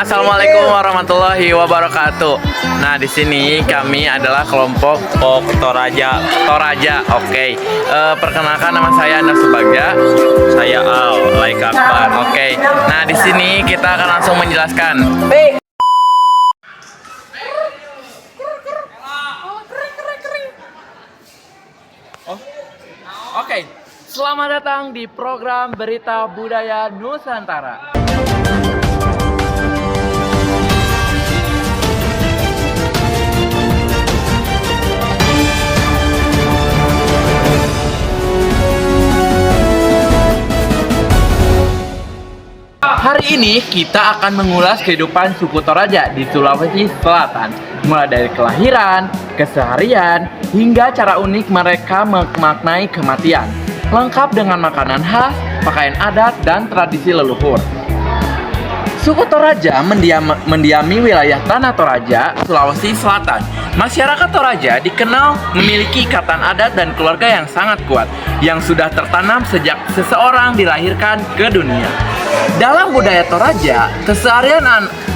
Assalamualaikum warahmatullahi wabarakatuh. Nah, di sini kami adalah kelompok Toraja. Toraja. Oke. Perkenalkan, nama saya Anda Subagja. Saya Al Laik Akbar. Oke. Nah, di sini kita akan langsung menjelaskan. Oke. Selamat datang di program Berita Budaya Nusantara. Hari ini kita akan mengulas kehidupan suku Toraja di Sulawesi Selatan, mulai dari kelahiran, keseharian, hingga cara unik mereka memaknai kematian, lengkap dengan makanan khas, pakaian adat, dan tradisi leluhur. Suku Toraja mendiami wilayah Tanah Toraja, Sulawesi Selatan. Masyarakat Toraja dikenal memiliki ikatan adat dan keluarga yang sangat kuat, yang sudah tertanam sejak seseorang dilahirkan ke dunia. Dalam budaya Toraja,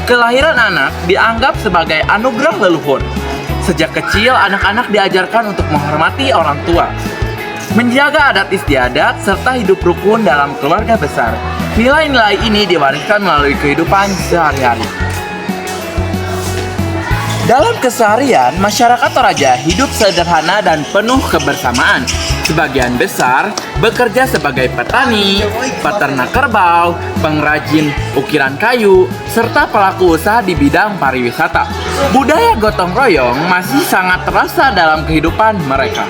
kelahiran anak dianggap sebagai anugerah leluhur. Sejak kecil, anak-anak diajarkan untuk menghormati orang tua, menjaga adat istiadat, serta hidup rukun dalam keluarga besar. Nilai-nilai ini diwariskan melalui kehidupan sehari-hari. Dalam keseharian, masyarakat Toraja hidup sederhana dan penuh kebersamaan. Sebagian besar bekerja sebagai petani, peternak kerbau, pengrajin ukiran kayu, serta pelaku usaha di bidang pariwisata. Budaya gotong royong masih sangat terasa dalam kehidupan mereka.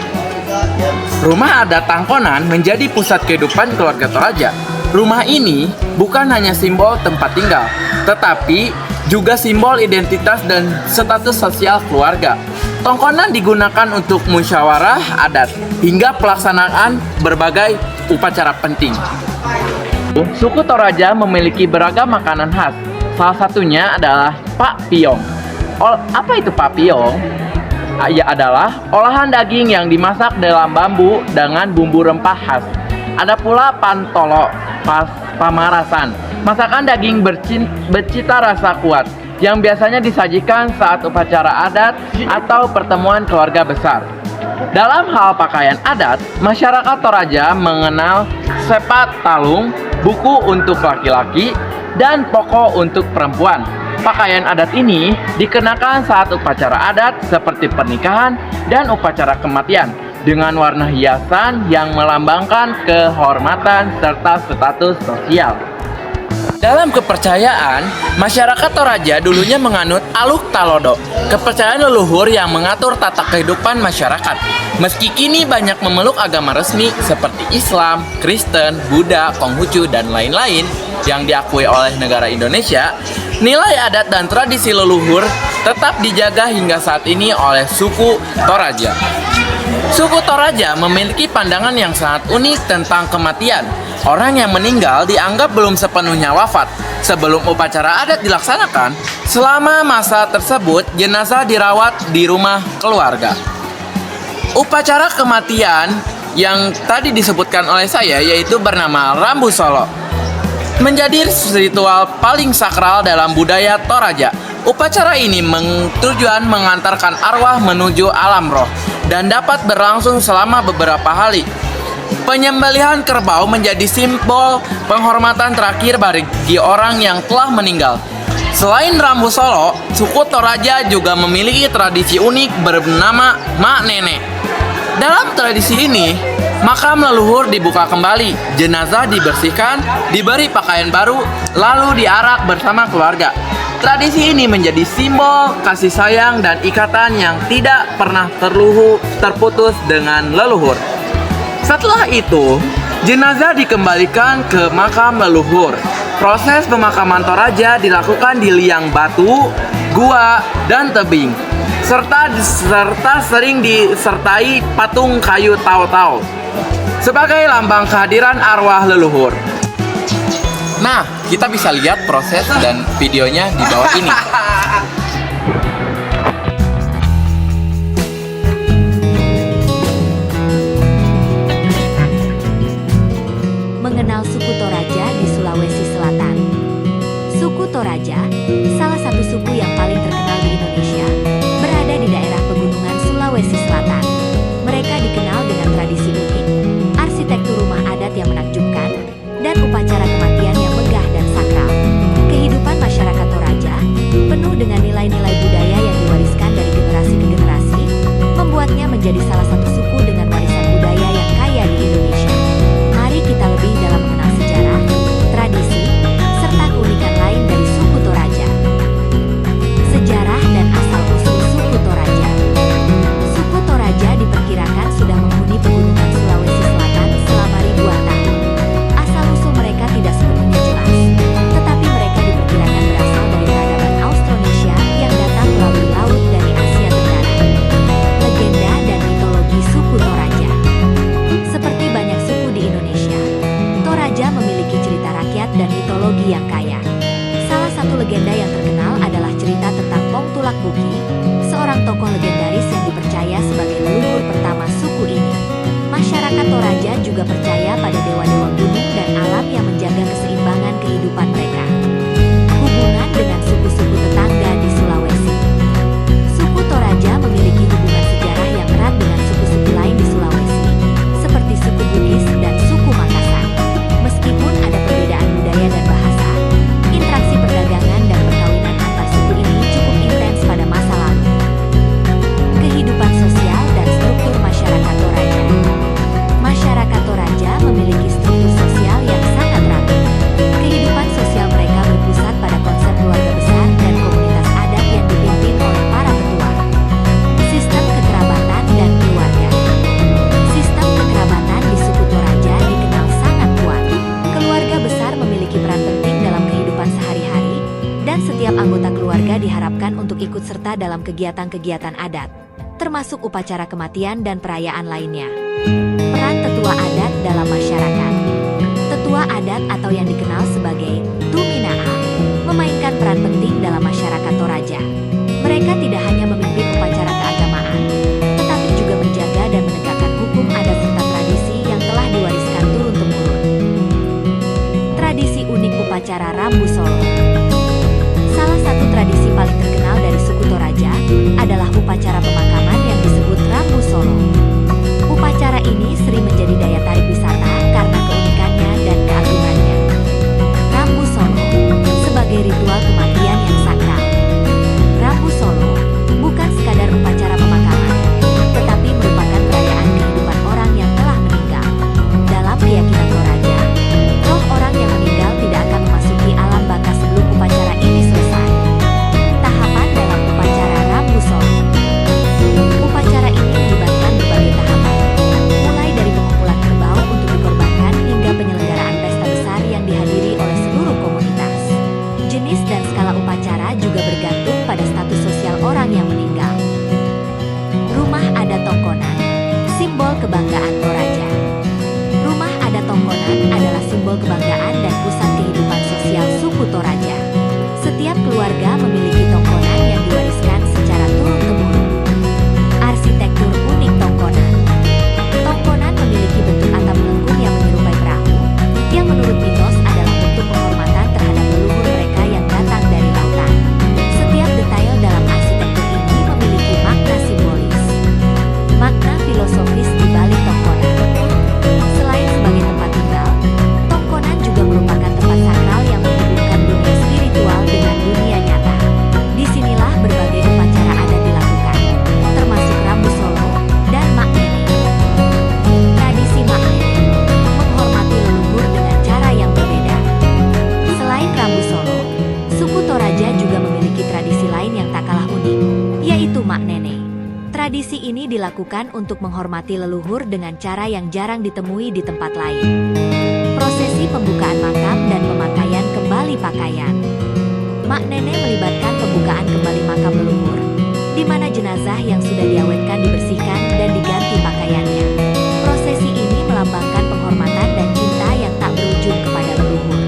Rumah adat Tangkonan menjadi pusat kehidupan keluarga Toraja. Rumah ini bukan hanya simbol tempat tinggal, tetapi juga simbol identitas dan status sosial keluarga. Tongkonan digunakan untuk musyawarah adat hingga pelaksanaan berbagai upacara penting. Suku Toraja memiliki beragam makanan khas. Salah satunya adalah Pak Piong. Apa itu Pak Piong? Ya, adalah olahan daging yang dimasak dalam bambu dengan bumbu rempah khas. Ada pula pantolo, pamarasan, masakan daging bercita rasa kuat yang biasanya disajikan saat upacara adat atau pertemuan keluarga besar. Dalam hal pakaian adat, masyarakat Toraja mengenal sepat talung, buku untuk laki-laki, dan poko untuk perempuan. Pakaian adat ini dikenakan saat upacara adat seperti pernikahan dan upacara kematian dengan warna hiasan yang melambangkan kehormatan serta status sosial. Dalam kepercayaan, masyarakat Toraja dulunya menganut Aluk Talodo, kepercayaan leluhur yang mengatur tata kehidupan masyarakat. Meski kini banyak memeluk agama resmi seperti Islam, Kristen, Buddha, Konghucu, dan lain-lain yang diakui oleh negara Indonesia, nilai adat dan tradisi leluhur tetap dijaga hingga saat ini oleh suku Toraja. Suku Toraja memiliki pandangan yang sangat unik tentang kematian. Orang yang meninggal dianggap belum sepenuhnya wafat. Sebelum upacara adat dilaksanakan, selama masa tersebut jenazah dirawat di rumah keluarga. Upacara kematian yang tadi disebutkan oleh saya yaitu bernama Rambu Solo, menjadi ritual paling sakral dalam budaya Toraja. Upacara ini tujuan mengantarkan arwah menuju alam roh dan dapat berlangsung selama beberapa hari. Penyembelihan kerbau menjadi simbol penghormatan terakhir bagi orang yang telah meninggal. Selain Rambu Solo, suku Toraja juga memiliki tradisi unik bernama Mak Nenek. Dalam tradisi ini, makam leluhur dibuka kembali, jenazah dibersihkan, diberi pakaian baru, lalu diarak bersama keluarga. Tradisi ini menjadi simbol kasih sayang dan ikatan yang tidak pernah terputus dengan leluhur. Setelah itu, jenazah dikembalikan ke makam leluhur. Proses pemakaman Toraja dilakukan di liang batu, gua, dan tebing, serta sering disertai patung kayu tau-tau sebagai lambang kehadiran arwah leluhur. Nah, kita bisa lihat proses dan videonya di bawah ini. Mengenal suku Toraja di Sulawesi Selatan. Suku Toraja Toraja, salah satu suku yang paling terkenal di Indonesia, berada di daerah pegunungan Sulawesi Selatan. Mereka dikenal dengan tradisi unik, arsitektur rumah adat yang menakjubkan, dan upacara kematian yang megah dan sakral. Kehidupan masyarakat Toraja, penuh dengan nilai-nilai budaya yang diwariskan dari generasi ke generasi, membuatnya menjadi salah satu suku dengan warisan budaya yang kaya di Indonesia. Mari kita lebih dalam mengenal sejarah, tradisi, serta keunikan lain dari suku Toraja. Sejarah dan asal-usul suku Toraja. Suku Toraja diperkirakan sudah menghuni pegunungan Sulawesi Selatan selama ribuan tahun. Asal-usul mereka tidak sepenuhnya jelas, tetapi mereka diperkirakan berasal dari peradaban Austronesia yang datang melalui laut dari Asia Tenggara. Legenda dan mitologi suku Toraja. Seperti banyak suku di Indonesia, Toraja memiliki cerita rakyat dan mitologi yang kaya. Salah satu legenda yang terkenal adalah cerita tentang Pong Tulak Buki, seorang tokoh legendaris yang dipercaya sebagai leluhur pertama suku ini. Masyarakat Toraja juga percaya pada dewa-dewa gunung dan alam yang menjaga keseimbangan kehidupan mereka. Hubungan dengan suku-suku tetangga di Sulawesi. Suku Toraja memiliki hubungan sejarah yang erat dengan suku-suku lain di Sulawesi, seperti suku Bugis dan suku Makassar. Meskipun ada perbedaan budaya dan bahasa, interaksi perdagangan dan perkawinan antar suku ini cukup intens pada masa lalu. Kehidupan sosial dan struktur masyarakat Toraja. Masyarakat Toraja memiliki struktur sosial yang sangat rapi. Kehidupan sosial mereka berpusat pada konsep keluarga besar dan komunitas adat yang dipimpin oleh para ketua. Sistem kekerabatan dan keluarga. Sistem kekerabatan di suku Toraja dikenal sangat kuat. Keluarga besar memiliki peran penting dalam kehidupan sehari-hari, dan setiap anggota keluarga diharapkan untuk ikut serta dalam kegiatan-kegiatan adat, termasuk upacara kematian dan perayaan lainnya. Peran tetua adat dalam masyarakat. Tetua adat atau yang dikenal sebagai Tuminaa memainkan peran penting dalam masyarakat Toraja. Mereka tidak hanya memimpin upacara keagamaan, tetapi juga menjaga dan menegakkan hukum adat serta tradisi yang telah diwariskan turun-temurun. Tradisi unik upacara Rambu Solo. Salah satu tradisi paling terkenal dari suku Toraja adalah upacara pemakaman yang disebut Rambu Solo. Upacara ini sering menjadi daya tarik wisata karena keunikannya dan keagungannya. Rambu Solo sebagai ritual kematian yang sakral. Rambu Solo bukan sekadar upacara pemakaman, tetapi merupakan perayaan kehidupan orang yang telah meninggal. Dalam keyakinan Toraja, roh orang yang meninggal tidak akan memasuki alam baka sebelum upacara ini selesai. Tahapan dalam upacara Rambu Solo. Upacara ini melibatkan berbagai tahapan, mulai dari pengumpulan kerbau untuk dikorbankan hingga penyelenggaraan pesta besar yang dihadiri oleh seluruh komunitas. Jenis dan skala upacara juga bergantung pada status sosial orang yang meninggal. Rumah adat Tongkonan, simbol kebanggaan Toraja. Rumah adat Tongkonan adalah simbol kebanggaan dan pusat kehidupan sosial suku Toraja. Setiap keluarga memiliki tongkonan yang diwariskan secara turun-temurun. Arsitektur unik Tongkonan. Tongkonan memiliki bentuk atap melengkung yang menyerupai perahu, yang menurut mitos adalah bentuk penghormatan terhadap leluhur mereka yang datang dari lautan. Setiap detail dalam arsitektur ini memiliki makna simbolis. Makna filosofis di balik tongkonan. Selain sebagai tempat tinggal, tongkonan juga merupakan tempat sakral yang menghubungkan dunia spiritual dengan dunia nyata. Disinilah berbagai upacara adat dilakukan, termasuk Rambu Solo dan Mak Nene. Tradisi Mak Nene menghormati leluhur dengan cara yang berbeda. Selain Rambu Solo, suku Toraja juga memiliki tradisi lain yang tak kalah unik, yaitu Mak Nene. Tradisi ini dilakukan untuk menghormati leluhur dengan cara yang jarang ditemui di tempat lain. Prosesi pembukaan makam dan pemakaian kembali pakaian. Mak Nene melibatkan pembukaan kembali makam leluhur, di mana jenazah yang sudah diawetkan dibersihkan dan diganti pakaiannya. Prosesi ini melambangkan penghormatan dan cinta yang tak berujung kepada leluhur.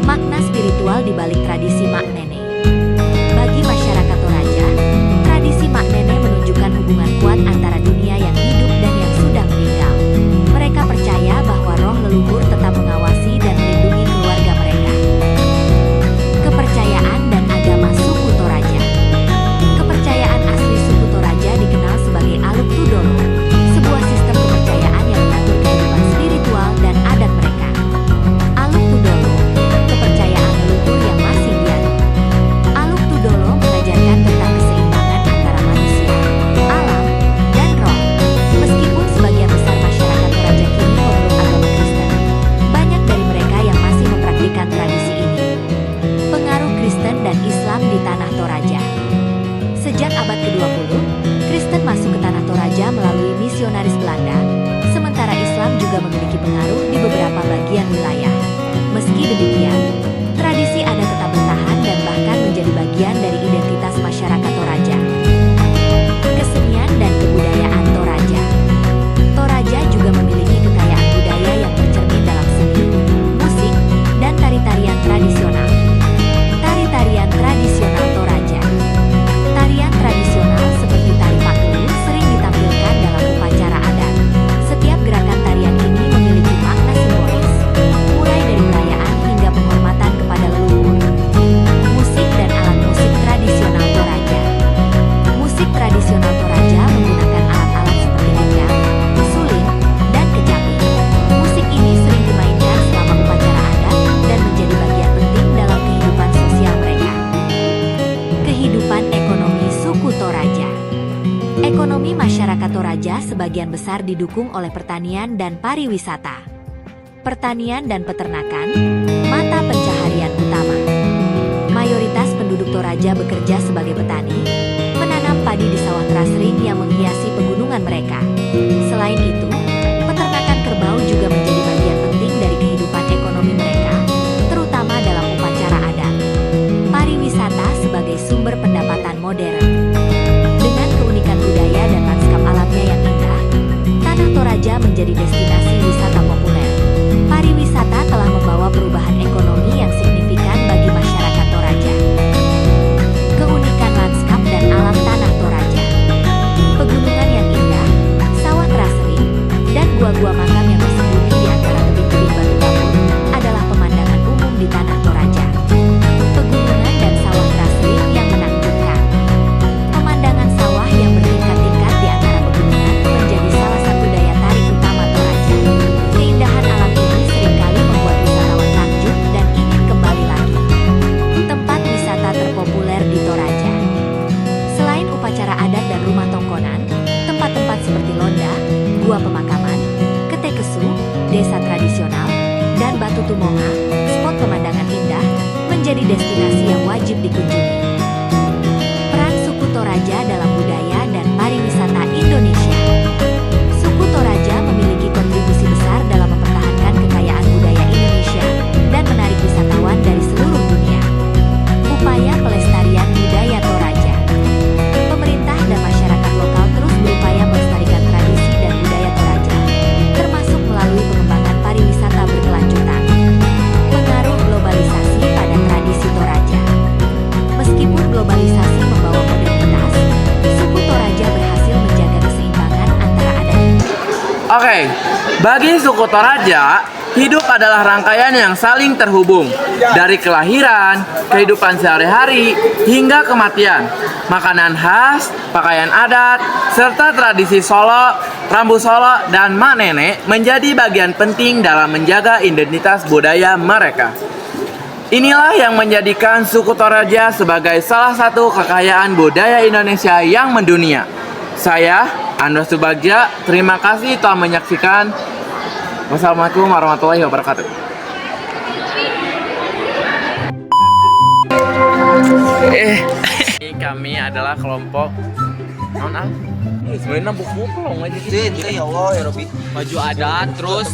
Makna spiritual di balik tradisi Mak Nene. Bagi masyarakat Toraja, tradisi Mak Nene menunjukkan hubungan kuat antara dunia yang hidup dan yang sudah meninggal. Mereka percaya bahwa roh leluhur tetap mengawasi dan melindungi keluarga mereka. Kepercayaan sebagian wilayah. Meski demikian, tradisi adat tetap bertahan dan bahkan menjadi bagian dari identitas masyarakat Toraja. Kesenian dan kebudayaan Toraja. Toraja juga memiliki kekayaan budaya yang tercermin dalam seni, musik, dan tari-tarian tradisional. Tari-tarian tradisional Toraja. Tarian tradisional seperti tari pakelu sering ditampilkan dalam upacara adat. Setiap gerakan tarian ini memiliki makna simbolis, mulai dari perayaan hingga penghormatan kepada leluhur. Musik dan alat musik tradisional Toraja. Musik tradisional Toraja menggunakan alat-alat seperti gendang, suling, dan kecapi. Musik ini sering dimainkan selama upacara adat dan menjadi bagian penting dalam kehidupan sosial mereka. Kehidupan ekonomi suku Toraja. Ekonomi masyarakat Toraja sebagian besar didukung oleh pertanian dan pariwisata. Pertanian dan peternakan, mata pencaharian utama. Mayoritas penduduk Toraja bekerja sebagai petani, menanam padi di sawah terasring yang menghiasi pegunungan mereka. Selain itu, peternakan kerbau juga menjadi bagian penting dari kehidupan ekonomi mereka, terutama dalam upacara adat. Pariwisata sebagai sumber pendapatan modern. Dengan keunikan budaya dan lanskap alamnya yang indah, Tanah Toraja menjadi destinasi wisata populer. Pariwisata telah membawa perubahan ekonomi yang signifikan bagi masyarakat Toraja. Keunikan lanskap dan alam Tanah Toraja. Pegunungan yang indah, sawah terasring, dan gua-gua makam yang bersembunyi di antara tebing-tebing batu kapur adalah pemandangan umum di Tanah Toraja. Pegunungan dan sawah terasring yang menakjubkan. Pemandangan sawah yang bertingkat-tingkat di antara pegunungan menjadi salah satu daya tarik utama Toraja. Keindahan alam ini seringkali membuat wisatawan takjub dan ingin kembali lagi. Tempat wisata terpopuler di Toraja. Selain upacara adat dan rumah tongkonan, tempat-tempat seperti Londa, Gua Pemakaman, Ketekesu, desa tradisional, dan Batu Tumonga, spot pemandangan indah, menjadi destinasi yang wajib dikunjungi. Peran suku Toraja dalam budaya dan pariwisata Indonesia. Suku Toraja memiliki kontribusi besar dalam mempertahankan kekayaan budaya Indonesia dan menarik wisatawan dari seluruh dunia. Upaya pelestarian budaya Toraja. Pemerintah dan masyarakat lokal terus berupaya melestarikan tradisi dan budaya Toraja, termasuk melalui pengembangan pariwisata berkelanjutan. Pengaruh globalisasi pada tradisi Toraja. Meskipun globalisasi membawa modernitas, suku Toraja berhasil menjaga keseimbangan antara adat. Oke, bagi suku Toraja, hidup adalah rangkaian yang saling terhubung. Dari kelahiran, kehidupan sehari-hari, hingga kematian. Makanan khas, pakaian adat, serta tradisi Solo, Rambu Solo, dan Mak Nenek menjadi bagian penting dalam menjaga identitas budaya mereka. Inilah yang menjadikan suku Toraja sebagai salah satu kekayaan budaya Indonesia yang mendunia. Saya, Andros Subagja, terima kasih telah menyaksikan. Wassalamualaikum warahmatullahi wabarakatuh. Kami adalah kelompok sebenarnya buku pelong aja gitu. Ya Allah ya Robi. Baju adat terus